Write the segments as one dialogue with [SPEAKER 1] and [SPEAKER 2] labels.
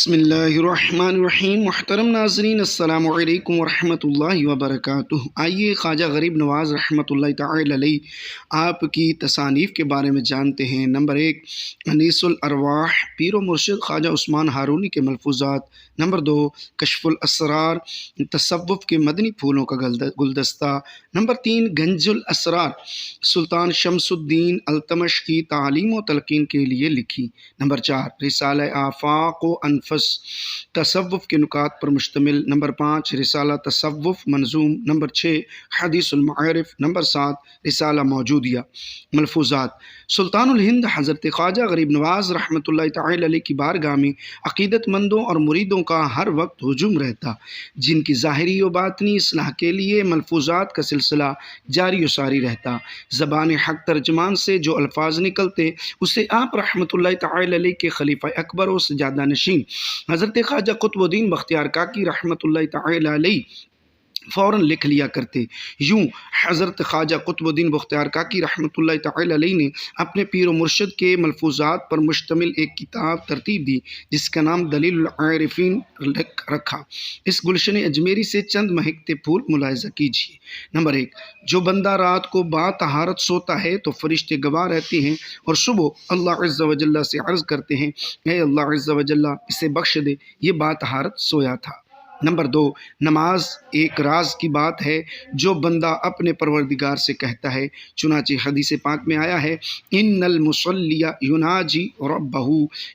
[SPEAKER 1] بسم اللہ الرحمن الرحیم۔ محترم ناظرین، السلام علیکم ورحمۃ اللہ وبرکاتہ۔ آئیے خواجہ غریب نواز رحمۃ اللہ تعالی علیہ آپ کی تصانیف کے بارے میں جانتے ہیں۔ نمبر 1، انیس الارواح، پیر و مرشد خواجہ عثمان ہارونی کے ملفوظات۔ نمبر 2، کشف الاسرار، تصوف کے مدنی پھولوں کا گلدستہ۔ نمبر 3، گنج الاسرار، سلطان شمس الدین التمش کی تعلیم و تلقین کے لیے لکھی۔ نمبر 4، رسالہ آفاق و انفس، تصوف کے نکات پر مشتمل۔ نمبر 5، رسالہ تصوف منظوم۔ نمبر 6، حدیث المعارف۔ نمبر 7، رسالہ موجودیہ۔ ملفوظات: سلطان الہند حضرت خواجہ غریب نواز رحمۃ اللہ تعالی علیہ کی بارگاہ میں عقیدت مندوں اور مریدوں کا ہر وقت ہجوم رہتا، جن کی ظاہری و باطنی اصلاح کے لیے ملفوظات کا سلسلہ جاری و ساری رہتا۔ زبان حق ترجمان سے جو الفاظ نکلتے اسے آپ رحمۃ اللہ تعالی علیہ کے خلیفہ اکبر و سجادہ نشین حضرت خواجہ قطب الدین بختیار کاکی رحمۃ اللہ تعالی علیہ فوراً لکھ لیا کرتے۔ یوں حضرت خواجہ قطب الدین بختیار کاکی رحمۃ اللہ تعالی علیہ نے اپنے پیر و مرشد کے ملفوظات پر مشتمل ایک کتاب ترتیب دی جس کا نام دلیل العارفین رکھا۔ اس گلشن اجمیری سے چند مہکتے پھول ملاحظہ کیجیے۔ نمبر 1، جو بندہ رات کو با طہارت سوتا ہے تو فرشتے گواہ رہتے ہیں اور صبح اللہ عز و جل سے عرض کرتے ہیں، اے اللہ عز و جل اسے بخش دے، یہ با طہارت سویا تھا۔ نمبر 2، نماز ایک راز کی بات ہے جو بندہ اپنے پروردگار سے کہتا ہے، چنانچہ حدیث پاک میں آیا ہے، ان المصلی یناجی ربہ،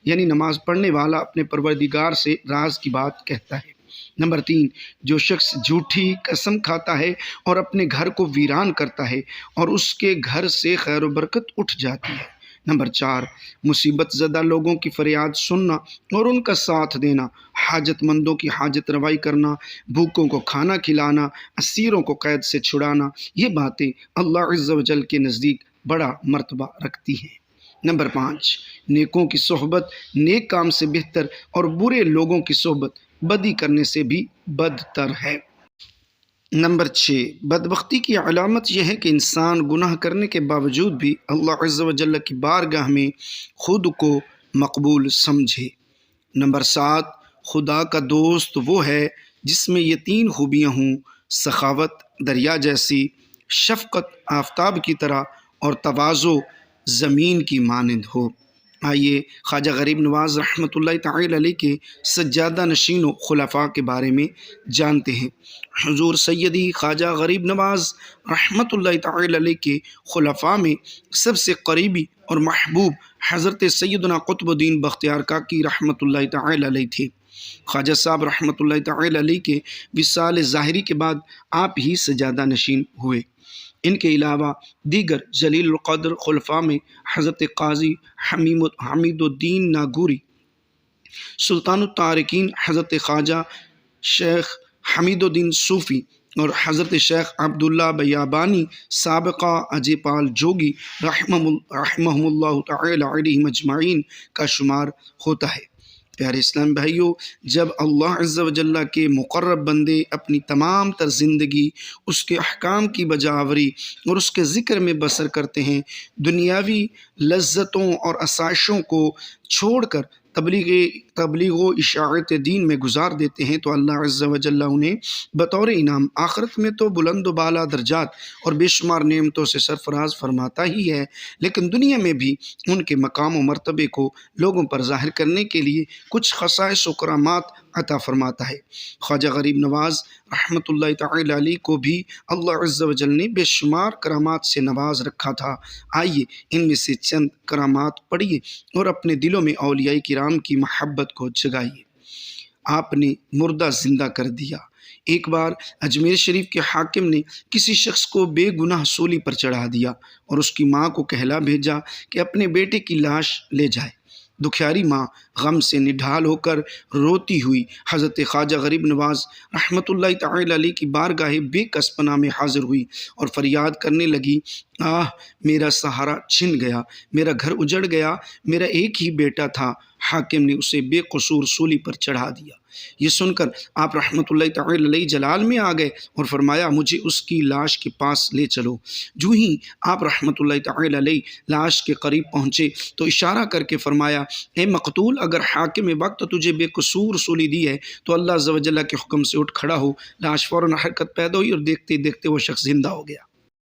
[SPEAKER 1] یعنی نماز پڑھنے والا اپنے پروردگار سے راز کی بات کہتا ہے۔ نمبر 3، جو شخص جھوٹی قسم کھاتا ہے اور اپنے گھر کو ویران کرتا ہے اور اس کے گھر سے خیر و برکت اٹھ جاتی ہے۔ نمبر 4، مصیبت زدہ لوگوں کی فریاد سننا اور ان کا ساتھ دینا، حاجت مندوں کی حاجت روائی کرنا، بھوکوں کو کھانا کھلانا، اسیروں کو قید سے چھڑانا، یہ باتیں اللہ عز و جل کے نزدیک بڑا مرتبہ رکھتی ہیں۔ نمبر 5، نیکوں کی صحبت نیک کام سے بہتر اور برے لوگوں کی صحبت بدی کرنے سے بھی بدتر ہے۔ نمبر 6، بدبختی کی علامت یہ ہے کہ انسان گناہ کرنے کے باوجود بھی اللہ عز و جل کی بارگاہ میں خود کو مقبول سمجھے۔ نمبر 7، خدا کا دوست وہ ہے جس میں یہ 3 خوبیاں ہوں: سخاوت دریا جیسی، شفقت آفتاب کی طرح اور تواضع زمین کی مانند ہو۔ آئیے خواجہ غریب نواز رحمۃ اللہ تعالی علیہ کے سجادہ نشین و خلفاء کے بارے میں جانتے ہیں۔ حضور سیدی خواجہ غریب نواز رحمۃ اللہ تعالی علیہ کے خلفاء میں سب سے قریبی اور محبوب حضرت سیدنا قطب الدین بختیار کاکی رحمۃ اللہ تعالی علیہ تھے۔ خواجہ صاحب رحمۃ اللہ تعالی علیہ کے وصال ظاہری کے بعد آپ ہی سجادہ نشین ہوئے۔ ان کے علاوہ دیگر جلیل القدر خلفاء میں حضرت قاضی حمید الدین ناگوری، سلطان التارکین حضرت خواجہ شیخ حمید الدین صوفی اور حضرت شیخ عبداللہ بیابانی سابقہ اجے پال جوگی رحمہم اللہ تعالی علیہم اجمعین کا شمار ہوتا ہے۔ پیارے اسلام بھائیوں، جب اللہ عز و جل کے مقرب بندے اپنی تمام تر زندگی اس کے احکام کی بجاوری اور اس کے ذکر میں بسر کرتے ہیں، دنیاوی لذتوں اور آسائشوں کو چھوڑ کر تبلیغ و اشاعت دین میں گزار دیتے ہیں، تو اللہ عز و جل انہیں بطور انعام آخرت میں تو بلند و بالا درجات اور بے شمار نعمتوں سے سرفراز فرماتا ہی ہے، لیکن دنیا میں بھی ان کے مقام و مرتبے کو لوگوں پر ظاہر کرنے کے لیے کچھ خصائص و کرامات عطا فرماتا ہے۔ خواجہ غریب نواز رحمۃ اللہ تعالی علیہ کو بھی اللہ عز و جل نے بے شمار کرامات سے نواز رکھا تھا۔ آئیے ان میں سے چند کرامات پڑھیے اور اپنے دلوں میں اولیاء کرام کی محبت کو جگائیے۔ آپ نے مردہ زندہ کر دیا۔ ایک بار اجمیر شریف کے حاکم نے کسی شخص کو بے گناہ سولی پر چڑھا دیا اور اس کی ماں کو کہلا بھیجا کہ اپنے بیٹے کی لاش لے جائے۔ دکھیاری ماں غم سے نڈھال ہو کر روتی ہوئی حضرت خواجہ غریب نواز رحمۃ اللہ تعالی علیہ کی بارگاہ بے کس پناہ میں حاضر ہوئی اور فریاد کرنے لگی، آہ میرا سہارا چھن گیا، میرا گھر اجڑ گیا، میرا ایک ہی بیٹا تھا، حاکم نے اسے بے قصور سولی پر چڑھا دیا۔ یہ سن کر آپ رحمۃ اللہ تعالی علیہ جلال میں آ گئے اور فرمایا مجھے اس کی لاش کے پاس لے چلو۔ جو ہی آپ رحمۃ اللہ تعالی علیہ لاش کے قریب پہنچے تو اشارہ کر کے فرمایا اے مقتول، اگر حاکم وقت تجھے بے قصور سولی دی ہے تو اللہ عز و جل کے حکم سے اٹھ کھڑا ہو۔ لاش فوراً حرکت پیدا ہوئی اور دیکھتے دیکھتے وہ شخص زندہ ہو گیا۔